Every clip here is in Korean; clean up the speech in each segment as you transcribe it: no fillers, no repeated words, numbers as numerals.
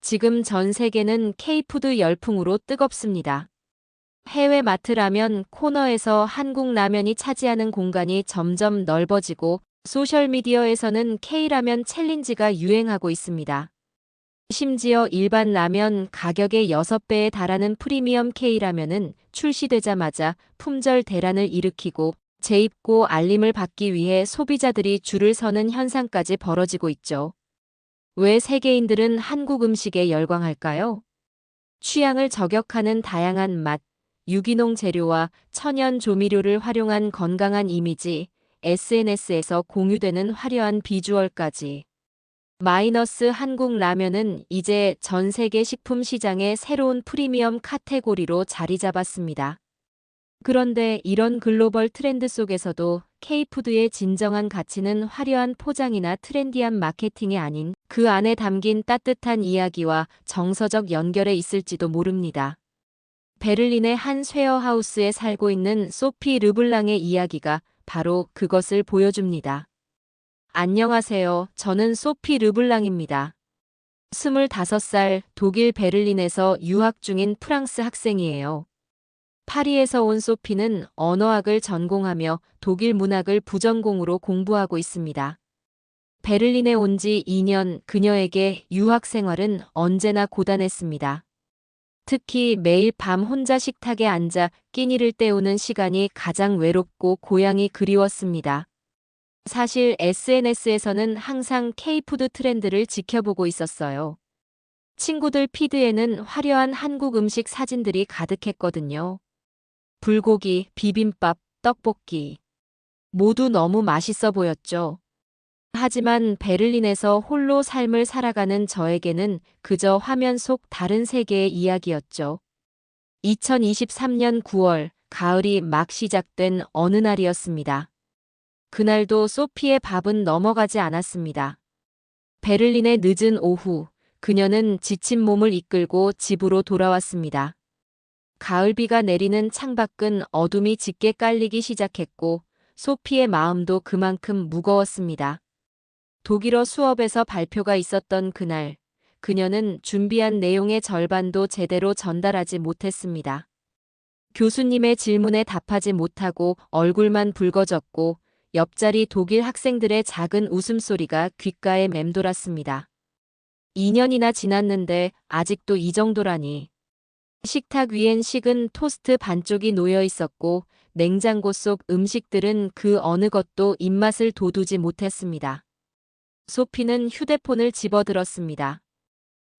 지금 전 세계는 K푸드 열풍으로 뜨겁습니다. 해외 마트라면 코너에서 한국 라면이 차지하는 공간이 점점 넓어지고 소셜미디어에서는 K라면 챌린지가 유행하고 있습니다. 심지어 일반 라면 가격의 6배에 달하는 프리미엄 K라면은 출시되자마자 품절 대란을 일으키고 재입고 알림을 받기 위해 소비자들이 줄을 서는 현상까지 벌어지고 있죠. 왜 세계인들은 한국 음식에 열광할까요? 취향을 저격하는 다양한 맛, 유기농 재료와 천연 조미료를 활용한 건강한 이미지, SNS에서 공유되는 화려한 비주얼까지. 마이너스 한국 라면은 이제 전 세계 식품 시장의 새로운 프리미엄 카테고리로 자리 잡았습니다. 그런데 이런 글로벌 트렌드 속에서도 K푸드의 진정한 가치는 화려한 포장이나 트렌디한 마케팅이 아닌 그 안에 담긴 따뜻한 이야기와 정서적 연결에 있을지도 모릅니다. 베를린의 한 쉐어하우스에 살고 있는 소피 르블랑의 이야기가 바로 그것을 보여줍니다. 안녕하세요. 저는 소피 르블랑입니다. 25살 독일 베를린에서 유학 중인 프랑스 학생이에요. 파리에서 온 소피는 언어학을 전공하며 독일 문학을 부전공으로 공부하고 있습니다. 베를린에 온 지 2년, 그녀에게 유학 생활은 언제나 고단했습니다. 특히 매일 밤 혼자 식탁에 앉아 끼니를 때우는 시간이 가장 외롭고 고향이 그리웠습니다. 사실 SNS에서는 항상 K푸드 트렌드를 지켜보고 있었어요. 친구들 피드에는 화려한 한국 음식 사진들이 가득했거든요. 불고기, 비빔밥, 떡볶이. 모두 너무 맛있어 보였죠. 하지만 베를린에서 홀로 삶을 살아가는 저에게는 그저 화면 속 다른 세계의 이야기였죠. 2023년 9월, 가을이 막 시작된 어느 날이었습니다. 그날도 소피의 밥은 넘어가지 않았습니다. 베를린의 늦은 오후, 그녀는 지친 몸을 이끌고 집으로 돌아왔습니다. 가을비가 내리는 창밖은 어둠이 짙게 깔리기 시작했고 소피의 마음도 그만큼 무거웠습니다. 독일어 수업에서 발표가 있었던 그날, 그녀는 준비한 내용의 절반도 제대로 전달하지 못했습니다. 교수님의 질문에 답하지 못하고 얼굴만 붉어졌고 옆자리 독일 학생들의 작은 웃음소리가 귓가에 맴돌았습니다. 2년이나 지났는데 아직도 이 정도라니. 식탁 위엔 식은 토스트 반쪽이 놓여 있었고 냉장고 속 음식들은 그 어느 것도 입맛을 돋우지 못했습니다. 소피는 휴대폰을 집어들었습니다.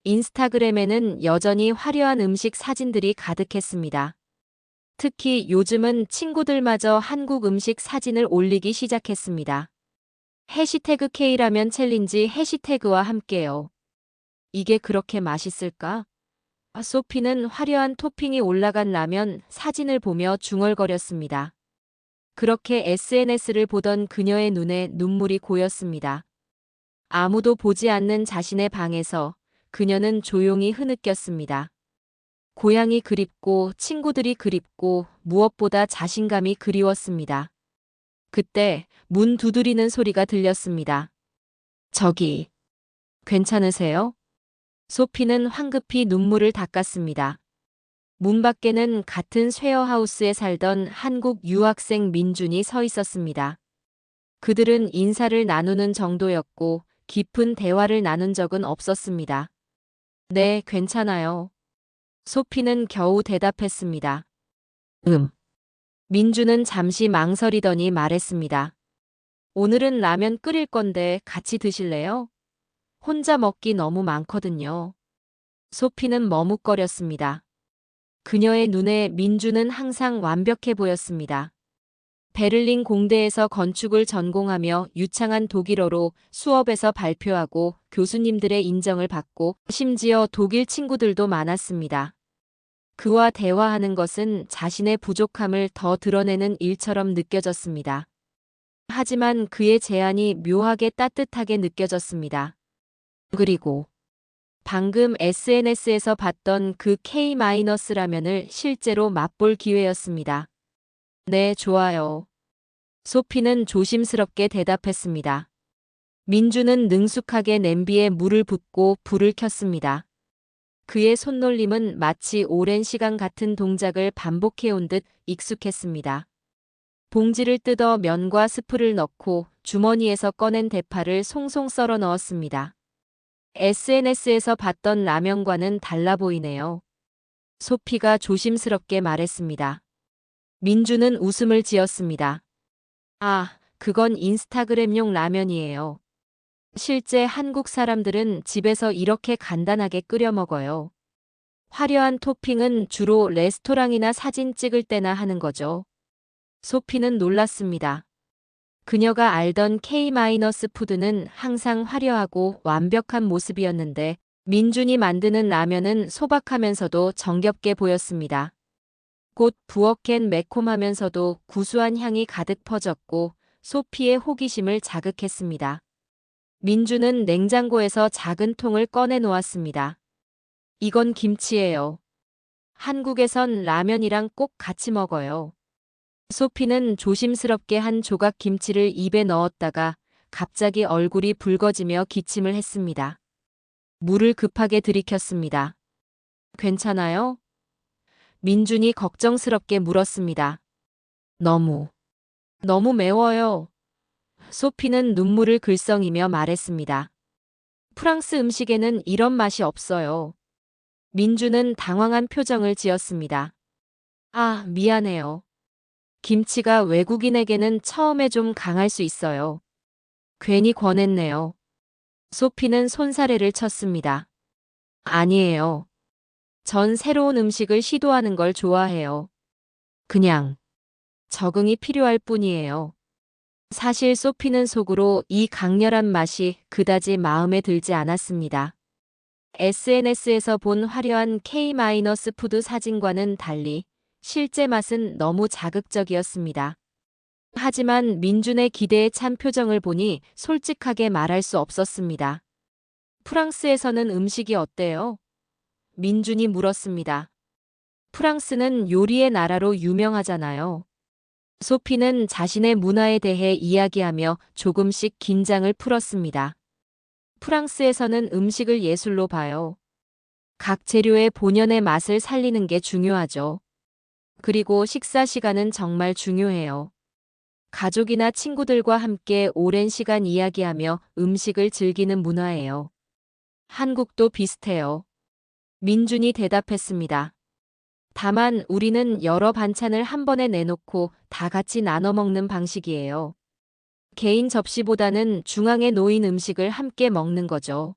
인스타그램에는 여전히 화려한 음식 사진들이 가득했습니다. 특히 요즘은 친구들마저 한국 음식 사진을 올리기 시작했습니다. 해시태그 K라면 챌린지 해시태그와 함께요. 이게 그렇게 맛있을까? 소피는 화려한 토핑이 올라간 라면 사진을 보며 중얼거렸습니다. 그렇게 SNS를 보던 그녀의 눈에 눈물이 고였습니다. 아무도 보지 않는 자신의 방에서 그녀는 조용히 흐느꼈습니다. 고향이 그립고 친구들이 그립고 무엇보다 자신감이 그리웠습니다. 그때 문 두드리는 소리가 들렸습니다. 저기, 괜찮으세요? 소피는 황급히 눈물을 닦았습니다. 문 밖에는 같은 쉐어하우스에 살던 한국 유학생 민준이 서 있었습니다. 그들은 인사를 나누는 정도였고 깊은 대화를 나눈 적은 없었습니다. 네, 괜찮아요. 소피는 겨우 대답했습니다. 민주는 잠시 망설이더니 말했습니다. 오늘은 라면 끓일 건데 같이 드실래요? 혼자 먹기 너무 많거든요. 소피는 머뭇거렸습니다. 그녀의 눈에 민주는 항상 완벽해 보였습니다. 베를린 공대에서 건축을 전공하며 유창한 독일어로 수업에서 발표하고 교수님들의 인정을 받고 심지어 독일 친구들도 많았습니다. 그와 대화하는 것은 자신의 부족함을 더 드러내는 일처럼 느껴졌습니다. 하지만 그의 제안이 묘하게 따뜻하게 느껴졌습니다. 그리고 방금 SNS에서 봤던 그 K-라면을 실제로 맛볼 기회였습니다. 네, 좋아요. 소피는 조심스럽게 대답했습니다. 민주는 능숙하게 냄비에 물을 붓고 불을 켰습니다. 그의 손놀림은 마치 오랜 시간 같은 동작을 반복해온 듯 익숙했습니다. 봉지를 뜯어 면과 스프를 넣고 주머니에서 꺼낸 대파를 송송 썰어 넣었습니다. SNS에서 봤던 라면과는 달라 보이네요. 소피가 조심스럽게 말했습니다. 민주는 웃음을 지었습니다. 아, 그건 인스타그램용 라면이에요. 실제 한국 사람들은 집에서 이렇게 간단하게 끓여 먹어요. 화려한 토핑은 주로 레스토랑이나 사진 찍을 때나 하는 거죠. 소피는 놀랐습니다. 그녀가 알던 K-푸드는 항상 화려하고 완벽한 모습이었는데 민준이 만드는 라면은 소박하면서도 정겹게 보였습니다. 곧 부엌엔 매콤하면서도 구수한 향이 가득 퍼졌고 소피의 호기심을 자극했습니다. 민주는 냉장고에서 작은 통을 꺼내 놓았습니다. 이건 김치예요. 한국에선 라면이랑 꼭 같이 먹어요. 소피는 조심스럽게 한 조각 김치를 입에 넣었다가 갑자기 얼굴이 붉어지며 기침을 했습니다. 물을 급하게 들이켰습니다. 괜찮아요? 민준이 걱정스럽게 물었습니다. 너무 매워요. 소피는 눈물을 글썽이며 말했습니다. 프랑스 음식에는 이런 맛이 없어요. 민주는 당황한 표정을 지었습니다. 아, 미안해요. 김치가 외국인에게는 처음에 좀 강할 수 있어요. 괜히 권했네요. 소피는 손사래를 쳤습니다. 아니에요. 전 새로운 음식을 시도하는 걸 좋아해요. 그냥 적응이 필요할 뿐이에요. 사실 소피는 속으로 이 강렬한 맛이 그다지 마음에 들지 않았습니다. SNS에서 본 화려한 K-푸드 사진과는 달리 실제 맛은 너무 자극적이었습니다. 하지만 민준의 기대에 찬 표정을 보니 솔직하게 말할 수 없었습니다. 프랑스에서는 음식이 어때요? 민준이 물었습니다. 프랑스는 요리의 나라로 유명하잖아요. 소피는 자신의 문화에 대해 이야기하며 조금씩 긴장을 풀었습니다. 프랑스에서는 음식을 예술로 봐요. 각 재료의 본연의 맛을 살리는 게 중요하죠. 그리고 식사 시간은 정말 중요해요. 가족이나 친구들과 함께 오랜 시간 이야기하며 음식을 즐기는 문화예요. 한국도 비슷해요. 민준이 대답했습니다. 다만 우리는 여러 반찬을 한 번에 내놓고 다 같이 나눠 먹는 방식이에요. 개인 접시보다는 중앙에 놓인 음식을 함께 먹는 거죠.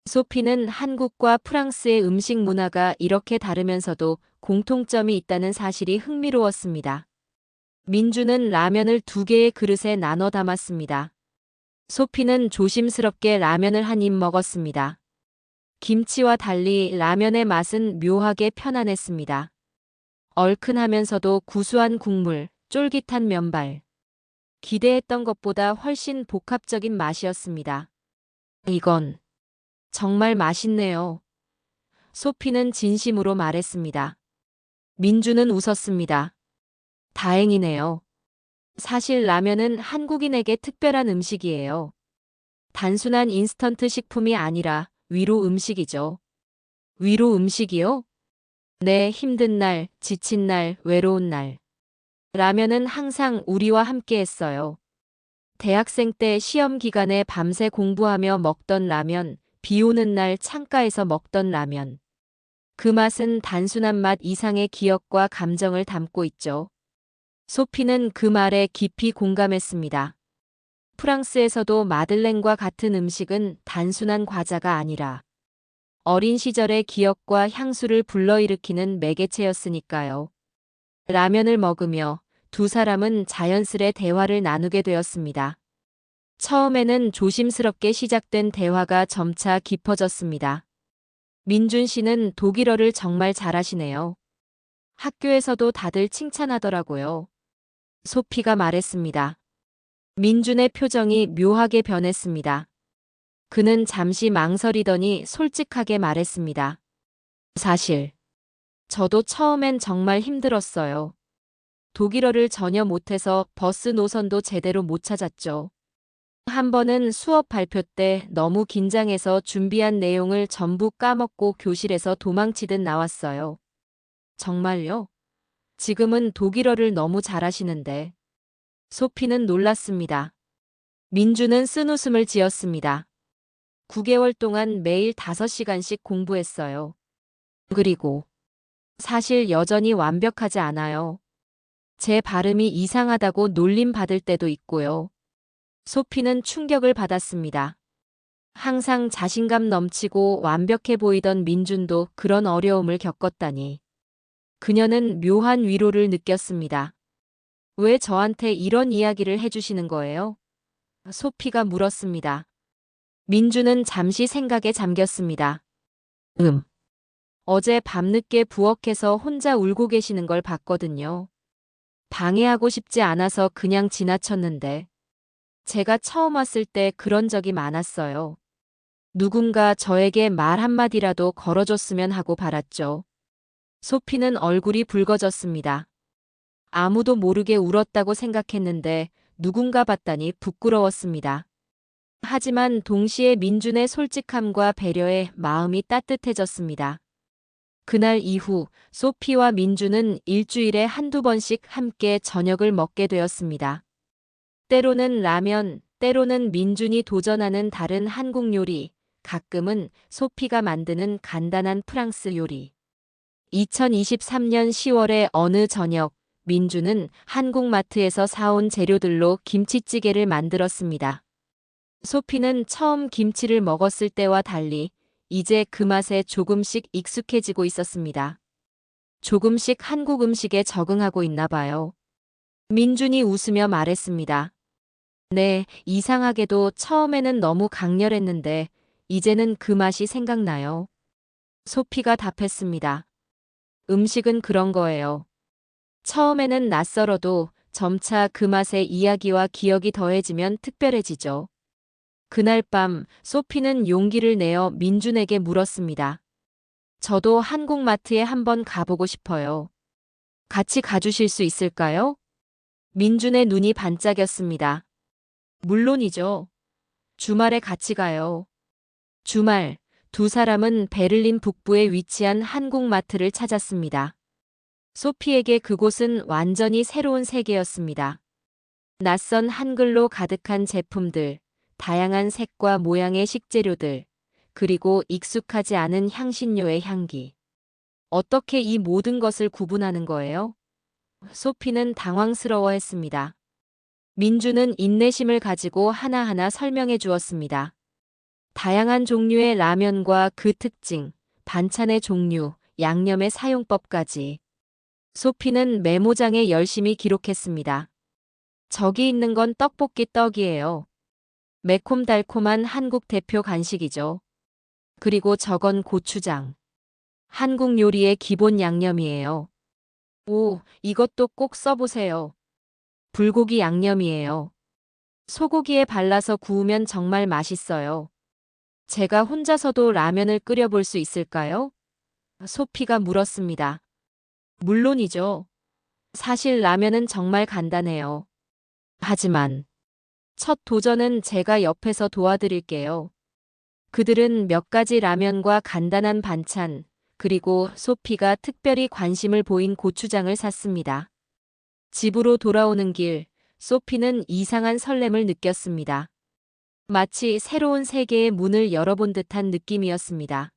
소피는 한국과 프랑스의 음식 문화가 이렇게 다르면서도 공통점이 있다는 사실이 흥미로웠습니다. 민주는 라면을 2개의 그릇에 나눠 담았습니다. 소피는 조심스럽게 라면을 한 입 먹었습니다. 김치와 달리 라면의 맛은 묘하게 편안했습니다. 얼큰하면서도 구수한 국물, 쫄깃한 면발. 기대했던 것보다 훨씬 복합적인 맛이었습니다. 이건 정말 맛있네요. 소피는 진심으로 말했습니다. 민주는 웃었습니다. 다행이네요. 사실 라면은 한국인에게 특별한 음식이에요. 단순한 인스턴트 식품이 아니라 위로 음식이죠. 위로 음식이요? 네, 힘든 날, 지친 날, 외로운 날. 라면은 항상 우리와 함께 했어요. 대학생 때 시험 기간에 밤새 공부하며 먹던 라면, 비 오는 날 창가에서 먹던 라면. 그 맛은 단순한 맛 이상의 기억과 감정을 담고 있죠. 소피는 그 말에 깊이 공감했습니다. 프랑스에서도 마들렌과 같은 음식은 단순한 과자가 아니라 어린 시절의 기억과 향수를 불러일으키는 매개체였으니까요. 라면을 먹으며 두 사람은 자연스레 대화를 나누게 되었습니다. 처음에는 조심스럽게 시작된 대화가 점차 깊어졌습니다. 민준 씨는 독일어를 정말 잘하시네요. 학교에서도 다들 칭찬하더라고요. 소피가 말했습니다. 민준의 표정이 묘하게 변했습니다. 그는 잠시 망설이더니 솔직하게 말했습니다. 사실, 저도 처음엔 정말 힘들었어요. 독일어를 전혀 못해서 버스 노선도 제대로 못 찾았죠. 한 번은 수업 발표 때 너무 긴장해서 준비한 내용을 전부 까먹고 교실에서 도망치듯 나왔어요. 정말요? 지금은 독일어를 너무 잘하시는데. 소피는 놀랐습니다. 민주는 쓴웃음을 지었습니다. 9개월 동안 매일 5시간씩 공부했어요. 그리고 사실 여전히 완벽하지 않아요. 제 발음이 이상하다고 놀림 받을 때도 있고요. 소피는 충격을 받았습니다. 항상 자신감 넘치고 완벽해 보이던 민준도 그런 어려움을 겪었다니. 그녀는 묘한 위로를 느꼈습니다. 왜 저한테 이런 이야기를 해주시는 거예요? 소피가 물었습니다. 민주는 잠시 생각에 잠겼습니다. 어제 밤늦게 부엌에서 혼자 울고 계시는 걸 봤거든요. 방해하고 싶지 않아서 그냥 지나쳤는데. 제가 처음 왔을 때 그런 적이 많았어요. 누군가 저에게 말 한마디라도 걸어줬으면 하고 바랐죠. 소피는 얼굴이 붉어졌습니다. 아무도 모르게 울었다고 생각했는데 누군가 봤다니 부끄러웠습니다. 하지만 동시에 민준의 솔직함과 배려에 마음이 따뜻해졌습니다. 그날 이후 소피와 민준은 일주일에 한두 번씩 함께 저녁을 먹게 되었습니다. 때로는 라면, 때로는 민준이 도전하는 다른 한국 요리, 가끔은 소피가 만드는 간단한 프랑스 요리. 2023년 10월의 어느 저녁, 민준은 한국마트에서 사온 재료들로 김치찌개를 만들었습니다. 소피는 처음 김치를 먹었을 때와 달리 이제 그 맛에 조금씩 익숙해지고 있었습니다. 조금씩 한국 음식에 적응하고 있나 봐요. 민준이 웃으며 말했습니다. 네, 이상하게도 처음에는 너무 강렬했는데 이제는 그 맛이 생각나요. 소피가 답했습니다. 음식은 그런 거예요. 처음에는 낯설어도 점차 그 맛의 이야기와 기억이 더해지면 특별해지죠. 그날 밤 소피는 용기를 내어 민준에게 물었습니다. 저도 한국마트에 한번 가보고 싶어요. 같이 가주실 수 있을까요? 민준의 눈이 반짝였습니다. 물론이죠. 주말에 같이 가요. 주말, 두 사람은 베를린 북부에 위치한 한국마트를 찾았습니다. 소피에게 그곳은 완전히 새로운 세계였습니다. 낯선 한글로 가득한 제품들, 다양한 색과 모양의 식재료들, 그리고 익숙하지 않은 향신료의 향기. 어떻게 이 모든 것을 구분하는 거예요? 소피는 당황스러워했습니다. 민주는 인내심을 가지고 하나하나 설명해 주었습니다. 다양한 종류의 라면과 그 특징, 반찬의 종류, 양념의 사용법까지. 소피는 메모장에 열심히 기록했습니다. 저기 있는 건 떡볶이 떡이에요. 매콤달콤한 한국 대표 간식이죠. 그리고 저건 고추장. 한국 요리의 기본 양념이에요. 오, 이것도 꼭 써보세요. 불고기 양념이에요. 소고기에 발라서 구우면 정말 맛있어요. 제가 혼자서도 라면을 끓여볼 수 있을까요? 소피가 물었습니다. 물론이죠. 사실 라면은 정말 간단해요. 하지만 첫 도전은 제가 옆에서 도와드릴게요. 그들은 몇 가지 라면과 간단한 반찬, 그리고 소피가 특별히 관심을 보인 고추장을 샀습니다. 집으로 돌아오는 길, 소피는 이상한 설렘을 느꼈습니다. 마치 새로운 세계의 문을 열어본 듯한 느낌이었습니다.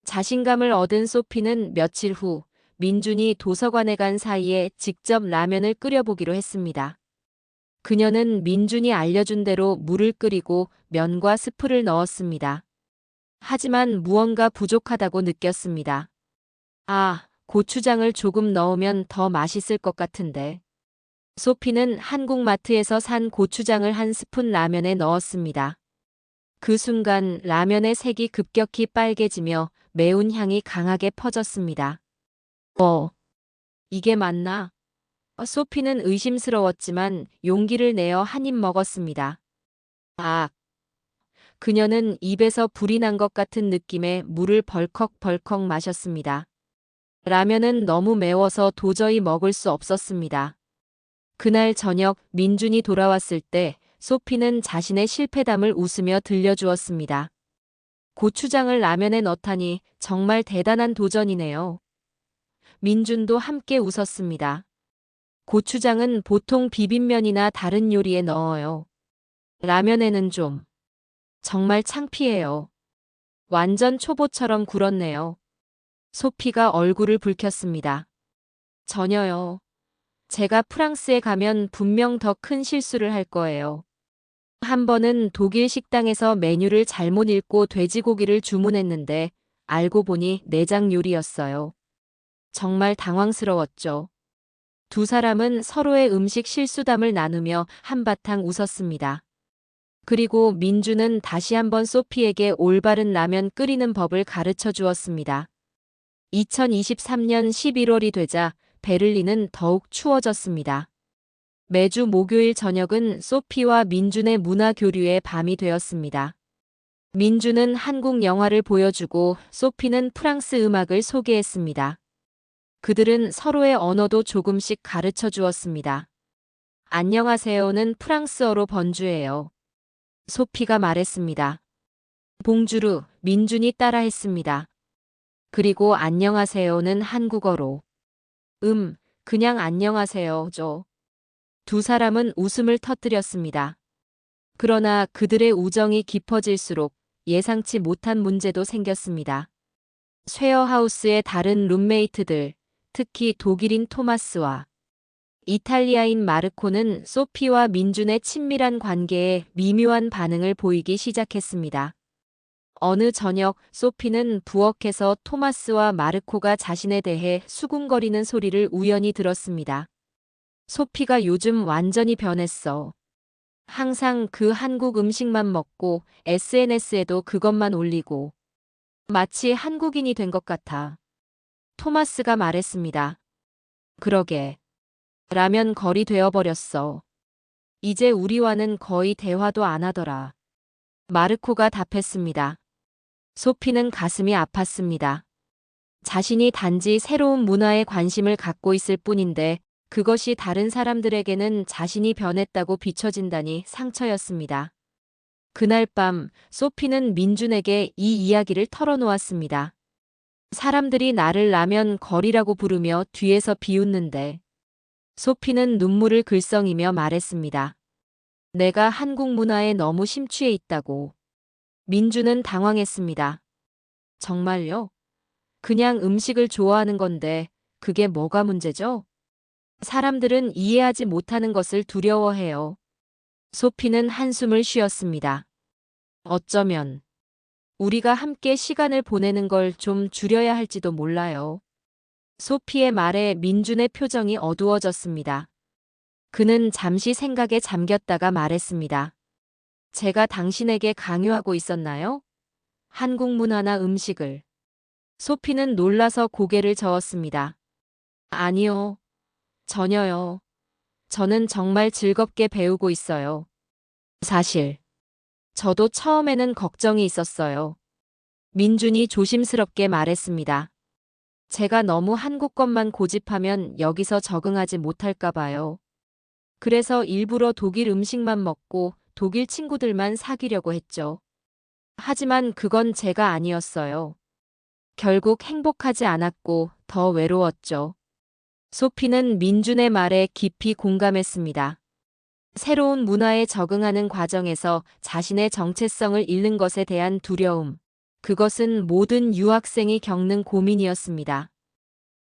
자신감을 얻은 소피는 며칠 후 민준이 도서관에 간 사이에 직접 라면을 끓여보기로 했습니다. 그녀는 민준이 알려준 대로 물을 끓이고 면과 스프를 넣었습니다. 하지만 무언가 부족하다고 느꼈습니다. 아, 고추장을 조금 넣으면 더 맛있을 것 같은데. 소피는 한국마트에서 산 고추장을 한 스푼 라면에 넣었습니다. 그 순간 라면의 색이 급격히 빨개지며 매운 향이 강하게 퍼졌습니다. 이게 맞나? 소피는 의심스러웠지만 용기를 내어 한 입 먹었습니다. 아, 그녀는 입에서 불이 난 것 같은 느낌에 물을 벌컥벌컥 마셨습니다. 라면은 너무 매워서 도저히 먹을 수 없었습니다. 그날 저녁 민준이 돌아왔을 때 소피는 자신의 실패담을 웃으며 들려주었습니다. 고추장을 라면에 넣다니 정말 대단한 도전이네요. 민준도 함께 웃었습니다. 고추장은 보통 비빔면이나 다른 요리에 넣어요. 라면에는 좀. 정말 창피해요. 완전 초보처럼 굴었네요. 소피가 얼굴을 붉혔습니다. 전혀요. 제가 프랑스에 가면 분명 더 큰 실수를 할 거예요. 한 번은 독일 식당에서 메뉴를 잘못 읽고 돼지고기를 주문했는데 알고 보니 내장 요리였어요. 정말 당황스러웠죠. 두 사람은 서로의 음식 실수담을 나누며 한바탕 웃었습니다. 그리고 민주는 다시 한번 소피에게 올바른 라면 끓이는 법을 가르쳐 주었습니다. 2023년 11월이 되자 베를린은 더욱 추워졌습니다. 매주 목요일 저녁은 소피와 민준의 문화 교류의 밤이 되었습니다. 민준은 한국 영화를 보여주고 소피는 프랑스 음악을 소개했습니다. 그들은 서로의 언어도 조금씩 가르쳐 주었습니다. 안녕하세요는 프랑스어로 번주예요. 소피가 말했습니다. 봉주르, 민준이 따라했습니다. 그리고 안녕하세요는 한국어로. 그냥 안녕하세요죠. 두 사람은 웃음을 터뜨렸습니다. 그러나 그들의 우정이 깊어질수록 예상치 못한 문제도 생겼습니다. 쉐어하우스의 다른 룸메이트들, 특히 독일인 토마스와 이탈리아인 마르코는 소피와 민준의 친밀한 관계에 미묘한 반응을 보이기 시작했습니다. 어느 저녁 소피는 부엌에서 토마스와 마르코가 자신에 대해 수군거리는 소리를 우연히 들었습니다. 소피가 요즘 완전히 변했어. 항상 그 한국 음식만 먹고 SNS에도 그것만 올리고 마치 한국인이 된 것 같아. 토마스가 말했습니다. 그러게. 라면 거리 되어버렸어. 이제 우리와는 거의 대화도 안 하더라. 마르코가 답했습니다. 소피는 가슴이 아팠습니다. 자신이 단지 새로운 문화에 관심을 갖고 있을 뿐인데 그것이 다른 사람들에게는 자신이 변했다고 비춰진다니 상처였습니다. 그날 밤 소피는 민준에게 이 이야기를 털어놓았습니다. 사람들이 나를 라면 거리라고 부르며 뒤에서 비웃는데 소피는 눈물을 글썽이며 말했습니다. 내가 한국 문화에 너무 심취해 있다고. 민준은 당황했습니다. 정말요? 그냥 음식을 좋아하는 건데 그게 뭐가 문제죠? 사람들은 이해하지 못하는 것을 두려워해요. 소피는 한숨을 쉬었습니다. 어쩌면 우리가 함께 시간을 보내는 걸 좀 줄여야 할지도 몰라요. 소피의 말에 민준의 표정이 어두워졌습니다. 그는 잠시 생각에 잠겼다가 말했습니다. 제가 당신에게 강요하고 있었나요? 한국 문화나 음식을. 소피는 놀라서 고개를 저었습니다. 아니요. 전혀요. 저는 정말 즐겁게 배우고 있어요. 사실, 저도 처음에는 걱정이 있었어요. 민준이 조심스럽게 말했습니다. 제가 너무 한국 것만 고집하면 여기서 적응하지 못할까 봐요. 그래서 일부러 독일 음식만 먹고 독일 친구들만 사귀려고 했죠. 하지만 그건 제가 아니었어요. 결국 행복하지 않았고 더 외로웠죠. 소피는 민준의 말에 깊이 공감했습니다. 새로운 문화에 적응하는 과정에서 자신의 정체성을 잃는 것에 대한 두려움. 그것은 모든 유학생이 겪는 고민이었습니다.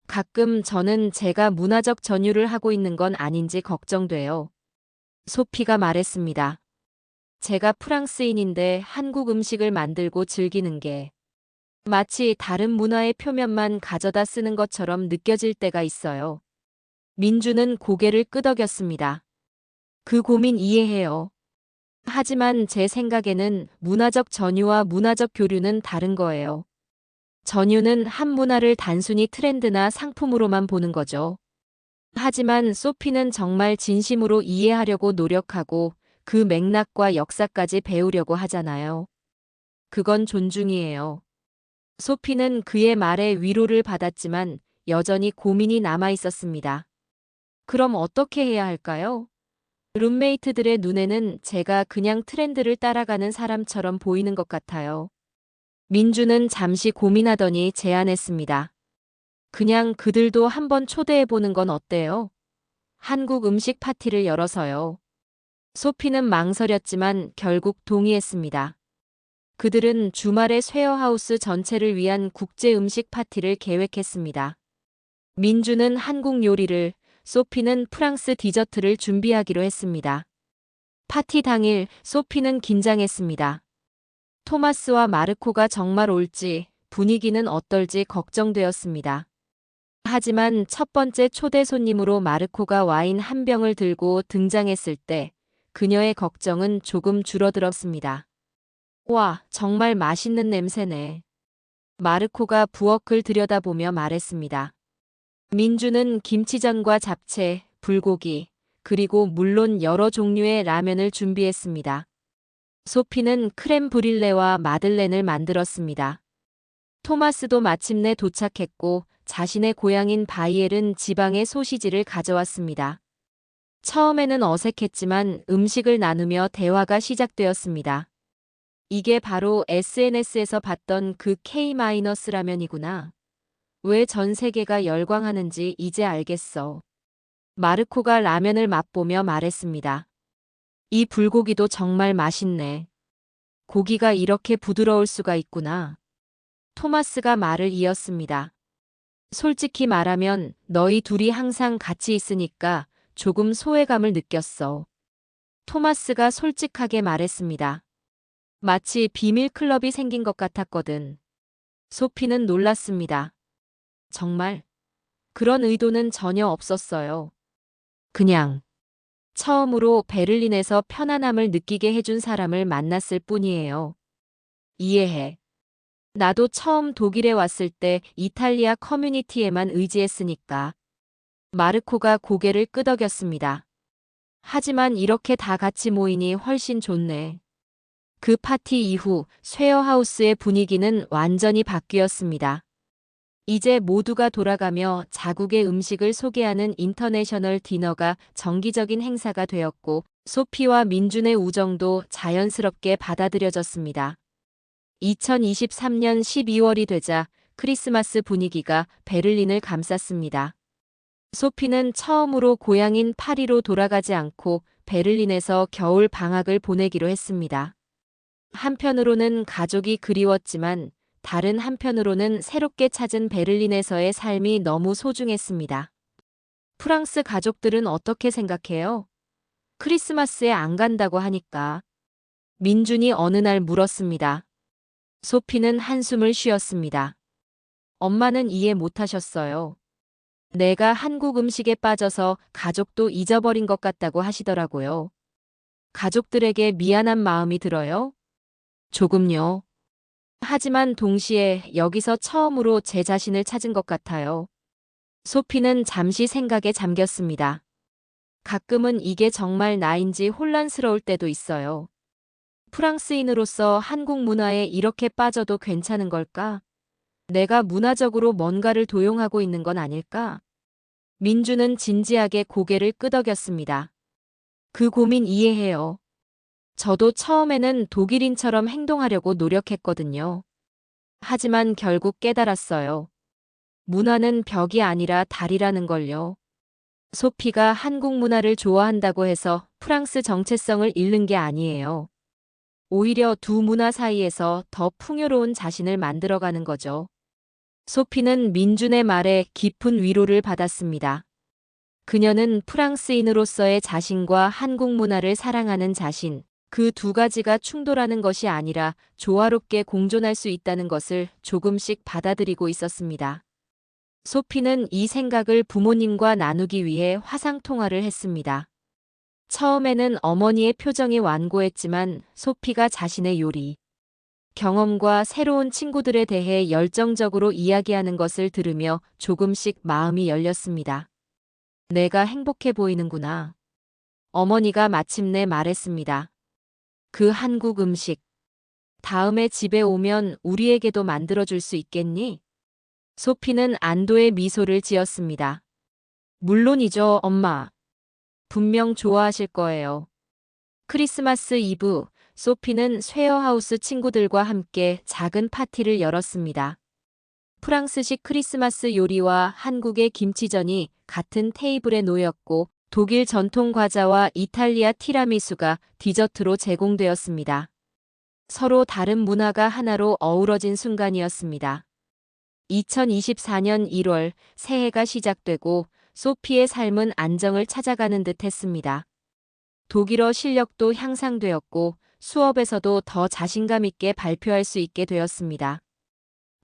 가끔 저는 제가 문화적 전유를 하고 있는 건 아닌지 걱정돼요. 소피가 말했습니다. 제가 프랑스인인데 한국 음식을 만들고 즐기는 게 마치 다른 문화의 표면만 가져다 쓰는 것처럼 느껴질 때가 있어요. 민주는 고개를 끄덕였습니다. 그 고민 이해해요. 하지만 제 생각에는 문화적 전유와 문화적 교류는 다른 거예요. 전유는 한 문화를 단순히 트렌드나 상품으로만 보는 거죠. 하지만 소피는 정말 진심으로 이해하려고 노력하고 그 맥락과 역사까지 배우려고 하잖아요. 그건 존중이에요. 소피는 그의 말에 위로를 받았지만 여전히 고민이 남아 있었습니다. 그럼 어떻게 해야 할까요? 룸메이트들의 눈에는 제가 그냥 트렌드를 따라가는 사람처럼 보이는 것 같아요. 민주는 잠시 고민하더니 제안했습니다. 그냥 그들도 한번 초대해보는 건 어때요? 한국 음식 파티를 열어서요. 소피는 망설였지만 결국 동의했습니다. 그들은 주말에 쉐어하우스 전체를 위한 국제 음식 파티를 계획했습니다. 민주는 한국 요리를, 소피는 프랑스 디저트를 준비하기로 했습니다. 파티 당일 소피는 긴장했습니다. 토마스와 마르코가 정말 올지, 분위기는 어떨지 걱정되었습니다. 하지만 첫 번째 초대 손님으로 마르코가 와인 한 병을 들고 등장했을 때 그녀의 걱정은 조금 줄어들었습니다. 와, 정말 맛있는 냄새네. 마르코가 부엌을 들여다보며 말했습니다. 민주는 김치전과 잡채, 불고기, 그리고 물론 여러 종류의 라면을 준비했습니다. 소피는 크렘 브릴레와 마들렌을 만들었습니다. 토마스도 마침내 도착했고 자신의 고향인 바이엘은 지방의 소시지를 가져왔습니다. 처음에는 어색했지만 음식을 나누며 대화가 시작되었습니다. 이게 바로 SNS에서 봤던 그 K-라면이구나. 왜 전 세계가 열광하는지 이제 알겠어. 마르코가 라면을 맛보며 말했습니다. 이 불고기도 정말 맛있네. 고기가 이렇게 부드러울 수가 있구나. 토마스가 말을 이었습니다. 솔직히 말하면 너희 둘이 항상 같이 있으니까 조금 소외감을 느꼈어. 토마스가 솔직하게 말했습니다. 마치 비밀 클럽이 생긴 것 같았거든. 소피는 놀랐습니다. 정말 그런 의도는 전혀 없었어요. 그냥 처음으로 베를린에서 편안함을 느끼게 해준 사람을 만났을 뿐이에요. 이해해. 나도 처음 독일에 왔을 때 이탈리아 커뮤니티에만 의지했으니까. 마르코가 고개를 끄덕였습니다. 하지만 이렇게 다 같이 모이니 훨씬 좋네. 그 파티 이후 쉐어하우스의 분위기는 완전히 바뀌었습니다. 이제 모두가 돌아가며 자국의 음식을 소개하는 인터내셔널 디너가 정기적인 행사가 되었고 소피와 민준의 우정도 자연스럽게 받아들여졌습니다. 2023년 12월이 되자 크리스마스 분위기가 베를린을 감쌌습니다. 소피는 처음으로 고향인 파리로 돌아가지 않고 베를린에서 겨울 방학을 보내기로 했습니다. 한편으로는 가족이 그리웠지만 다른 한편으로는 새롭게 찾은 베를린에서의 삶이 너무 소중했습니다. 프랑스 가족들은 어떻게 생각해요? 크리스마스에 안 간다고 하니까. 민준이 어느 날 물었습니다. 소피는 한숨을 쉬었습니다. 엄마는 이해 못하셨어요. 내가 한국 음식에 빠져서 가족도 잊어버린 것 같다고 하시더라고요. 가족들에게 미안한 마음이 들어요? 조금요. 하지만 동시에 여기서 처음으로 제 자신을 찾은 것 같아요. 소피는 잠시 생각에 잠겼습니다. 가끔은 이게 정말 나인지 혼란스러울 때도 있어요. 프랑스인으로서 한국 문화에 이렇게 빠져도 괜찮은 걸까? 내가 문화적으로 뭔가를 도용하고 있는 건 아닐까? 민주는 진지하게 고개를 끄덕였습니다. 그 고민 이해해요. 저도 처음에는 독일인처럼 행동하려고 노력했거든요. 하지만 결국 깨달았어요. 문화는 벽이 아니라 다리라는 걸요. 소피가 한국 문화를 좋아한다고 해서 프랑스 정체성을 잃는 게 아니에요. 오히려 두 문화 사이에서 더 풍요로운 자신을 만들어가는 거죠. 소피는 민준의 말에 깊은 위로를 받았습니다. 그녀는 프랑스인으로서의 자신과 한국 문화를 사랑하는 자신, 그 두 가지가 충돌하는 것이 아니라 조화롭게 공존할 수 있다는 것을 조금씩 받아들이고 있었습니다. 소피는 이 생각을 부모님과 나누기 위해 화상통화를 했습니다. 처음에는 어머니의 표정이 완고했지만 소피가 자신의 요리, 경험과 새로운 친구들에 대해 열정적으로 이야기하는 것을 들으며 조금씩 마음이 열렸습니다. 내가 행복해 보이는구나. 어머니가 마침내 말했습니다. 그 한국 음식. 다음에 집에 오면 우리에게도 만들어줄 수 있겠니? 소피는 안도의 미소를 지었습니다. 물론이죠, 엄마. 분명 좋아하실 거예요. 크리스마스 이브, 소피는 쉐어하우스 친구들과 함께 작은 파티를 열었습니다. 프랑스식 크리스마스 요리와 한국의 김치전이 같은 테이블에 놓였고 독일 전통 과자와 이탈리아 티라미수가 디저트로 제공되었습니다. 서로 다른 문화가 하나로 어우러진 순간이었습니다. 2024년 1월 새해가 시작되고 소피의 삶은 안정을 찾아가는 듯 했습니다. 독일어 실력도 향상되었고 수업에서도 더 자신감 있게 발표할 수 있게 되었습니다.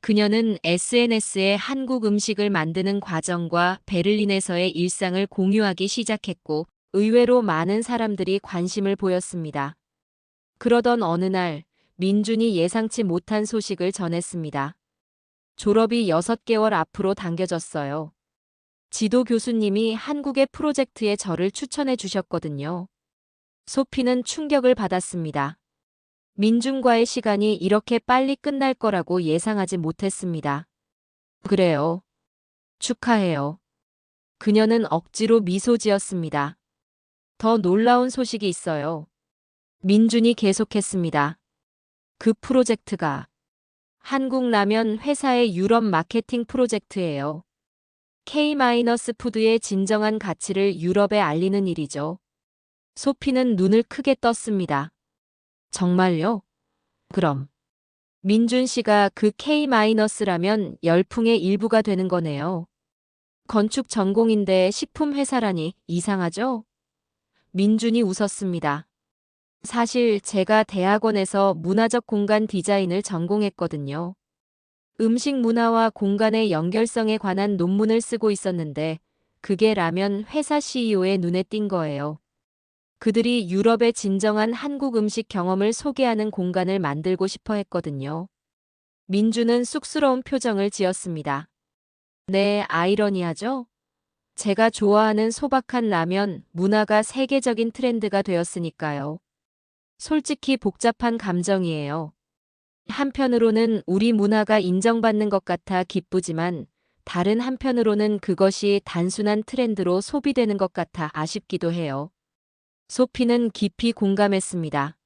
그녀는 SNS에 한국 음식을 만드는 과정과 베를린에서의 일상을 공유하기 시작했고 의외로 많은 사람들이 관심을 보였습니다. 그러던 어느 날 민준이 예상치 못한 소식을 전했습니다. 졸업이 6개월 앞으로 당겨졌어요. 지도 교수님이 한국의 프로젝트에 저를 추천해 주셨거든요. 소피는 충격을 받았습니다. 민준과의 시간이 이렇게 빨리 끝날 거라고 예상하지 못했습니다. 그래요. 축하해요. 그녀는 억지로 미소 지었습니다. 더 놀라운 소식이 있어요. 민준이 계속했습니다. 그 프로젝트가 한국 라면 회사의 유럽 마케팅 프로젝트예요. K-푸드의 진정한 가치를 유럽에 알리는 일이죠. 소피는 눈을 크게 떴습니다. 정말요? 그럼 민준 씨가 그 K-라면 열풍의 일부가 되는 거네요. 건축 전공인데 식품 회사라니 이상하죠? 민준이 웃었습니다. 사실 제가 대학원에서 문화적 공간 디자인을 전공했거든요. 음식 문화와 공간의 연결성에 관한 논문을 쓰고 있었는데 그게 라면 회사 CEO의 눈에 띈 거예요. 그들이 유럽의 진정한 한국 음식 경험을 소개하는 공간을 만들고 싶어 했거든요. 민주는 쑥스러운 표정을 지었습니다. 네, 아이러니하죠? 제가 좋아하는 소박한 라면 문화가 세계적인 트렌드가 되었으니까요. 솔직히 복잡한 감정이에요. 한편으로는 우리 문화가 인정받는 것 같아 기쁘지만 다른 한편으로는 그것이 단순한 트렌드로 소비되는 것 같아 아쉽기도 해요. 소피는 깊이 공감했습니다.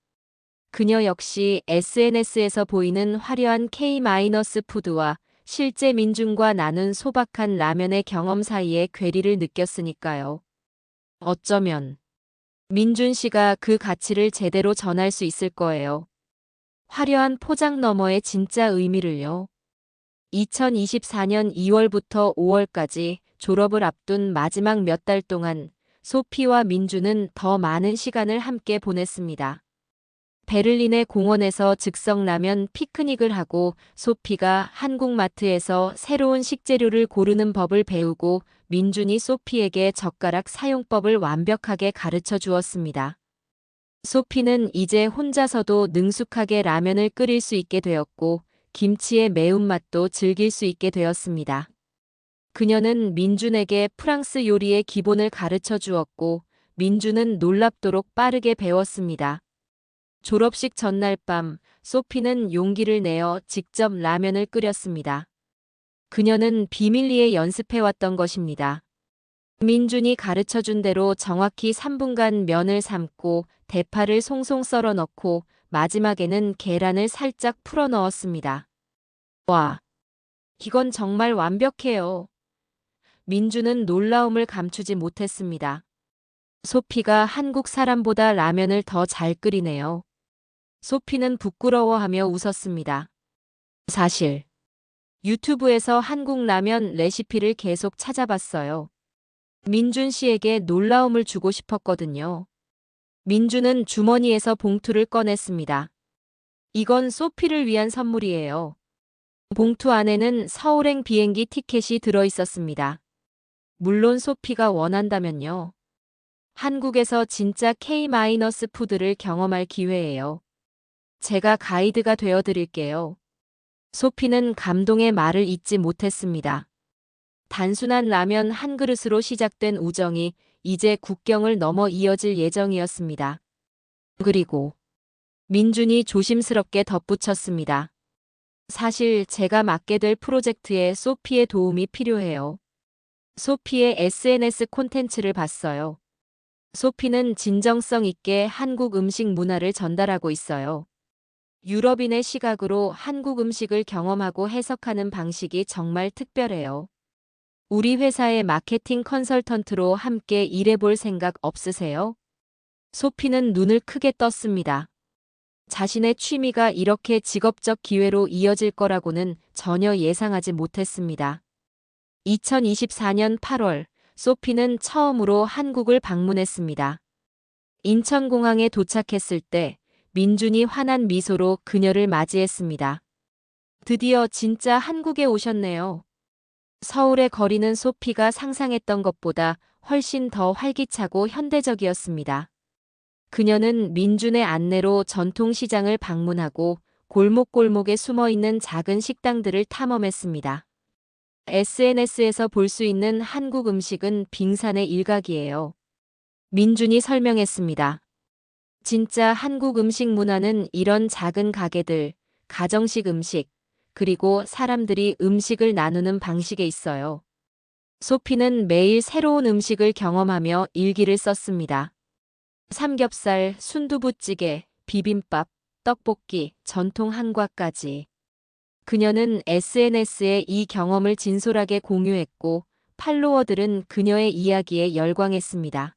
그녀 역시 SNS에서 보이는 화려한 K-푸드와 실제 민중과 나눈 소박한 라면의 경험 사이에 괴리를 느꼈으니까요. 어쩌면 민준 씨가 그 가치를 제대로 전할 수 있을 거예요. 화려한 포장 너머의 진짜 의미를요. 2024년 2월부터 5월까지 졸업을 앞둔 마지막 몇 달 동안 소피와 민주는 더 많은 시간을 함께 보냈습니다. 베를린의 공원에서 즉석라면 피크닉을 하고 소피가 한국마트에서 새로운 식재료를 고르는 법을 배우고 민준이 소피에게 젓가락 사용법을 완벽하게 가르쳐 주었습니다. 소피는 이제 혼자서도 능숙하게 라면을 끓일 수 있게 되었고 김치의 매운맛도 즐길 수 있게 되었습니다. 그녀는 민준에게 프랑스 요리의 기본을 가르쳐 주었고 민준은 놀랍도록 빠르게 배웠습니다. 졸업식 전날 밤 소피는 용기를 내어 직접 라면을 끓였습니다. 그녀는 비밀리에 연습해왔던 것입니다. 민준이 가르쳐준 대로 정확히 3분간 면을 삶고 대파를 송송 썰어 넣고 마지막에는 계란을 살짝 풀어 넣었습니다. 와, 이건 정말 완벽해요. 민준은 놀라움을 감추지 못했습니다. 소피가 한국 사람보다 라면을 더 잘 끓이네요. 소피는 부끄러워하며 웃었습니다. 사실 유튜브에서 한국 라면 레시피를 계속 찾아봤어요. 민준 씨에게 놀라움을 주고 싶었거든요. 민준은 주머니에서 봉투를 꺼냈습니다. 이건 소피를 위한 선물이에요. 봉투 안에는 서울행 비행기 티켓이 들어 있었습니다. 물론 소피가 원한다면요. 한국에서 진짜 K-푸드를 경험할 기회예요. 제가 가이드가 되어 드릴게요. 소피는 감동의 말을 잇지 못했습니다. 단순한 라면 한 그릇으로 시작된 우정이 이제 국경을 넘어 이어질 예정이었습니다. 그리고 민준이 조심스럽게 덧붙였습니다. 사실 제가 맡게 될 프로젝트에 소피의 도움이 필요해요. 소피의 SNS 콘텐츠를 봤어요. 소피는 진정성 있게 한국 음식 문화를 전달하고 있어요. 유럽인의 시각으로 한국 음식을 경험하고 해석하는 방식이 정말 특별해요. 우리 회사의 마케팅 컨설턴트로 함께 일해볼 생각 없으세요? 소피는 눈을 크게 떴습니다. 자신의 취미가 이렇게 직업적 기회로 이어질 거라고는 전혀 예상하지 못했습니다. 2024년 8월, 소피는 처음으로 한국을 방문했습니다. 인천공항에 도착했을 때 민준이 환한 미소로 그녀를 맞이했습니다. 드디어 진짜 한국에 오셨네요. 서울의 거리는 소피가 상상했던 것보다 훨씬 더 활기차고 현대적이었습니다. 그녀는 민준의 안내로 전통시장을 방문하고 골목골목에 숨어있는 작은 식당들을 탐험했습니다. SNS에서 볼 수 있는 한국 음식은 빙산의 일각이에요. 민준이 설명했습니다. 진짜 한국 음식 문화는 이런 작은 가게들, 가정식 음식, 그리고 사람들이 음식을 나누는 방식에 있어요. 소피는 매일 새로운 음식을 경험하며 일기를 썼습니다. 삼겹살, 순두부찌개, 비빔밥, 떡볶이, 전통 한과까지. 그녀는 SNS에 이 경험을 진솔하게 공유했고, 팔로워들은 그녀의 이야기에 열광했습니다.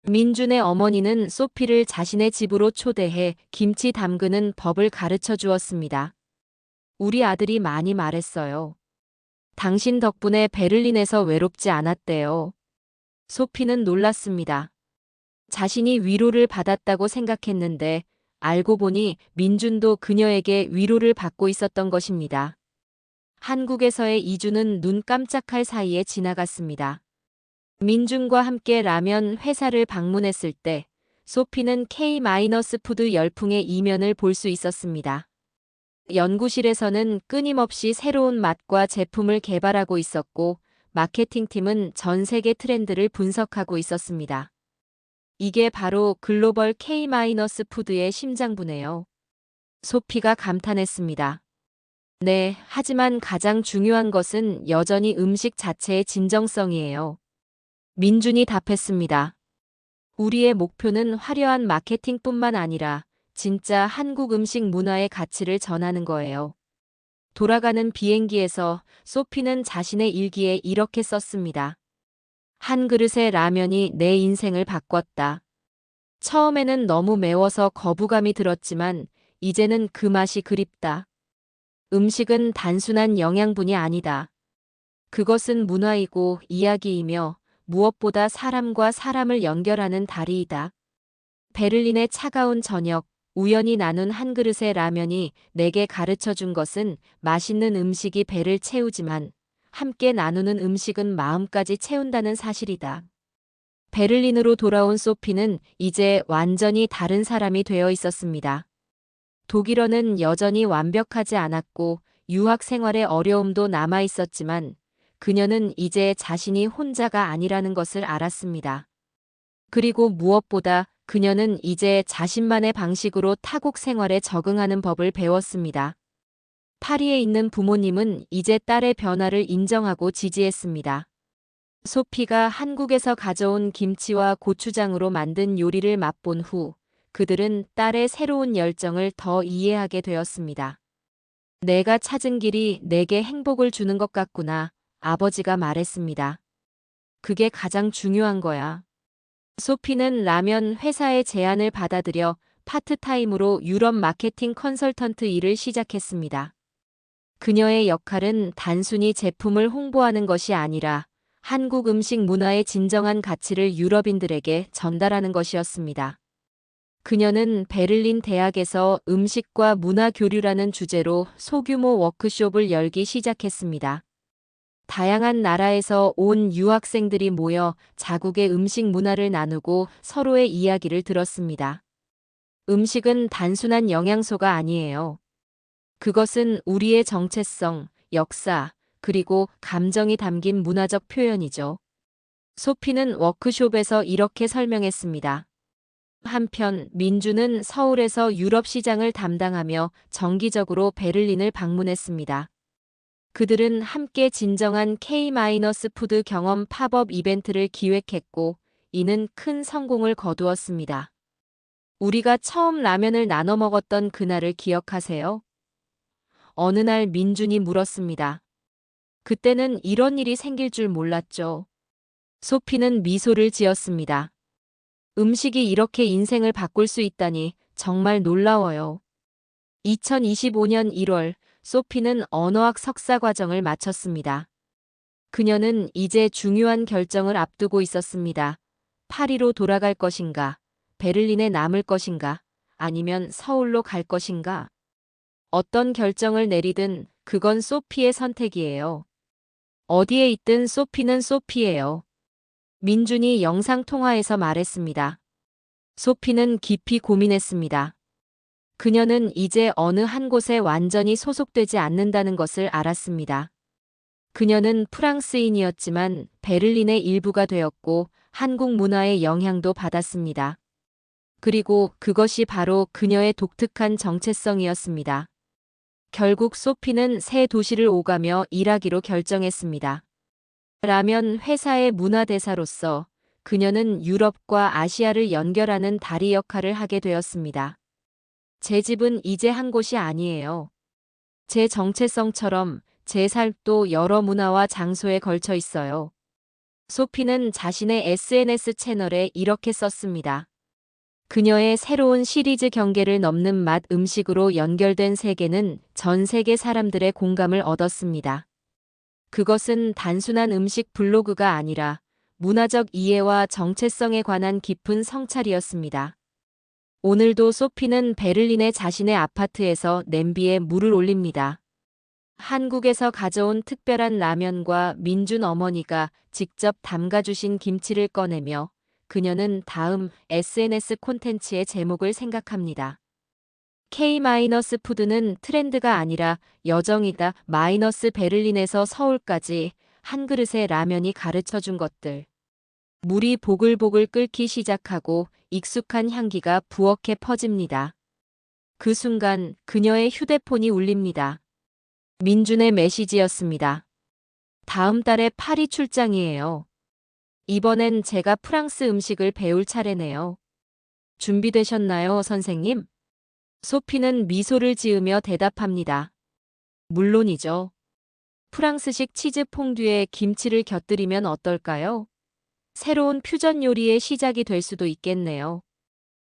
민준의 어머니는 소피를 자신의 집으로 초대해 김치 담그는 법을 가르쳐 주었습니다. 우리 아들이 많이 말했어요. 당신 덕분에 베를린에서 외롭지 않았대요. 소피는 놀랐습니다. 자신이 위로를 받았다고 생각했는데 알고 보니 민준도 그녀에게 위로를 받고 있었던 것입니다. 한국에서의 2주는 눈 깜짝할 사이에 지나갔습니다. 민준과 함께 라면 회사를 방문했을 때 소피는 K-푸드 열풍의 이면을 볼 수 있었습니다. 연구실에서는 끊임없이 새로운 맛과 제품을 개발하고 있었고 마케팅팀은 전 세계 트렌드를 분석하고 있었습니다. 이게 바로 글로벌 K-푸드의 심장부네요. 소피가 감탄했습니다. 네, 하지만 가장 중요한 것은 여전히 음식 자체의 진정성이에요. 민준이 답했습니다. 우리의 목표는 화려한 마케팅뿐만 아니라 진짜 한국 음식 문화의 가치를 전하는 거예요. 돌아가는 비행기에서 소피는 자신의 일기에 이렇게 썼습니다. 한 그릇의 라면이 내 인생을 바꿨다. 처음에는 너무 매워서 거부감이 들었지만 이제는 그 맛이 그립다. 음식은 단순한 영양분이 아니다. 그것은 문화이고 이야기이며 무엇보다 사람과 사람을 연결하는 다리이다. 베를린의 차가운 저녁, 우연히 나눈 한 그릇의 라면이 내게 가르쳐 준 것은 맛있는 음식이 배를 채우지만 함께 나누는 음식은 마음까지 채운다는 사실이다. 베를린으로 돌아온 소피는 이제 완전히 다른 사람이 되어 있었습니다. 독일어는 여전히 완벽하지 않았고 유학 생활의 어려움도 남아 있었지만 그녀는 이제 자신이 혼자가 아니라는 것을 알았습니다. 그리고 무엇보다 그녀는 이제 자신만의 방식으로 타국 생활에 적응하는 법을 배웠습니다. 파리에 있는 부모님은 이제 딸의 변화를 인정하고 지지했습니다. 소피가 한국에서 가져온 김치와 고추장으로 만든 요리를 맛본 후 그들은 딸의 새로운 열정을 더 이해하게 되었습니다. 내가 찾은 길이 내게 행복을 주는 것 같구나. 아버지가 말했습니다. 그게 가장 중요한 거야. 소피는 라면 회사의 제안을 받아들여 파트타임으로 유럽 마케팅 컨설턴트 일을 시작했습니다. 그녀의 역할은 단순히 제품을 홍보하는 것이 아니라 한국 음식 문화의 진정한 가치를 유럽인들에게 전달하는 것이었습니다. 그녀는 베를린 대학에서 음식과 문화 교류라는 주제로 소규모 워크숍을 열기 시작했습니다. 다양한 나라에서 온 유학생들이 모여 자국의 음식 문화를 나누고 서로의 이야기를 들었습니다. 음식은 단순한 영양소가 아니에요. 그것은 우리의 정체성, 역사, 그리고 감정이 담긴 문화적 표현이죠. 소피는 워크숍에서 이렇게 설명했습니다. 한편 민주는 서울에서 유럽 시장을 담당하며 정기적으로 베를린을 방문했습니다. 그들은 함께 진정한 K-푸드 경험 팝업 이벤트를 기획했고 이는 큰 성공을 거두었습니다. 우리가 처음 라면을 나눠 먹었던 그날을 기억하세요? 어느 날 민준이 물었습니다. 그때는 이런 일이 생길 줄 몰랐죠. 소피는 미소를 지었습니다. 음식이 이렇게 인생을 바꿀 수 있다니 정말 놀라워요. 2025년 1월, 소피는 언어학 석사 과정을 마쳤습니다. 그녀는 이제 중요한 결정을 앞두고 있었습니다. 파리로 돌아갈 것인가, 베를린에 남을 것인가, 아니면 서울로 갈 것인가. 어떤 결정을 내리든 그건 소피의 선택이에요. 어디에 있든 소피는 소피예요. 민준이 영상통화에서 말했습니다. 소피는 깊이 고민했습니다. 그녀는 이제 어느 한 곳에 완전히 소속되지 않는다는 것을 알았습니다. 그녀는 프랑스인이었지만 베를린의 일부가 되었고 한국 문화의 영향도 받았습니다. 그리고 그것이 바로 그녀의 독특한 정체성이었습니다. 결국 소피는 새 도시를 오가며 일하기로 결정했습니다. 라면 회사의 문화대사로서 그녀는 유럽과 아시아를 연결하는 다리 역할을 하게 되었습니다. 제 집은 이제 한 곳이 아니에요. 제 정체성처럼 제 삶도 여러 문화와 장소에 걸쳐 있어요. 소피는 자신의 SNS 채널에 이렇게 썼습니다. 그녀의 새로운 시리즈 경계를 넘는 맛 음식으로 연결된 세계는 전 세계 사람들의 공감을 얻었습니다. 그것은 단순한 음식 블로그가 아니라 문화적 이해와 정체성에 관한 깊은 성찰이었습니다. 오늘도 소피는 베를린의 자신의 아파트에서 냄비에 물을 올립니다. 한국에서 가져온 특별한 라면과 민준 어머니가 직접 담가주신 김치를 꺼내며 그녀는 다음 SNS 콘텐츠의 제목을 생각합니다. K-푸드는 트렌드가 아니라 여정이다. 베를린에서 서울까지 한 그릇의 라면이 가르쳐준 것들. 물이 보글보글 끓기 시작하고 익숙한 향기가 부엌에 퍼집니다. 그 순간 그녀의 휴대폰이 울립니다. 민준의 메시지였습니다. 다음 달에 파리 출장이에요. 이번엔 제가 프랑스 음식을 배울 차례네요. 준비되셨나요, 선생님? 소피는 미소를 지으며 대답합니다. 물론이죠. 프랑스식 치즈 퐁듀에 김치를 곁들이면 어떨까요? 새로운 퓨전 요리의 시작이 될 수도 있겠네요.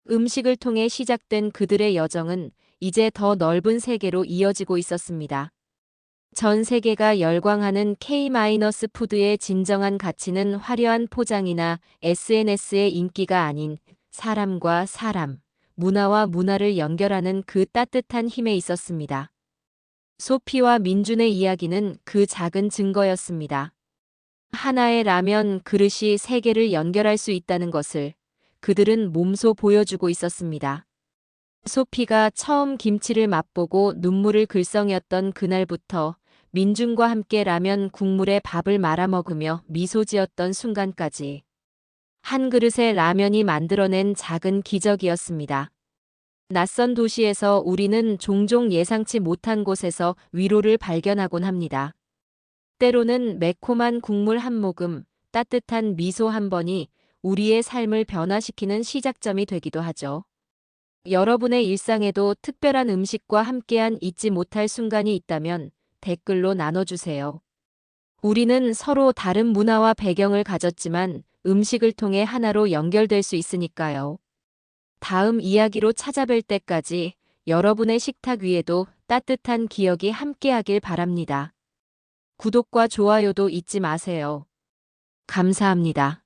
음식을 통해 시작된 그들의 여정은 이제 더 넓은 세계로 이어지고 있었습니다. 전 세계가 열광하는 K-푸드의 진정한 가치는 화려한 포장이나 SNS의 인기가 아닌 사람과 사람, 문화와 문화를 연결하는 그 따뜻한 힘에 있었습니다. 소피와 민준의 이야기는 그 작은 증거였습니다. 하나의 라면 그릇이 세계를 연결할 수 있다는 것을 그들은 몸소 보여주고 있었습니다. 소피가 처음 김치를 맛보고 눈물을 글썽였던 그날부터 민준과 함께 라면 국물에 밥을 말아 먹으며 미소 지었던 순간까지 한 그릇의 라면이 만들어낸 작은 기적이었습니다. 낯선 도시에서 우리는 종종 예상치 못한 곳에서 위로를 발견하곤 합니다. 때로는 매콤한 국물 한 모금, 따뜻한 미소 한 번이 우리의 삶을 변화시키는 시작점이 되기도 하죠. 여러분의 일상에도 특별한 음식과 함께한 잊지 못할 순간이 있다면 댓글로 나눠주세요. 우리는 서로 다른 문화와 배경을 가졌지만 음식을 통해 하나로 연결될 수 있으니까요. 다음 이야기로 찾아뵐 때까지 여러분의 식탁 위에도 따뜻한 기억이 함께하길 바랍니다. 구독과 좋아요도 잊지 마세요. 감사합니다.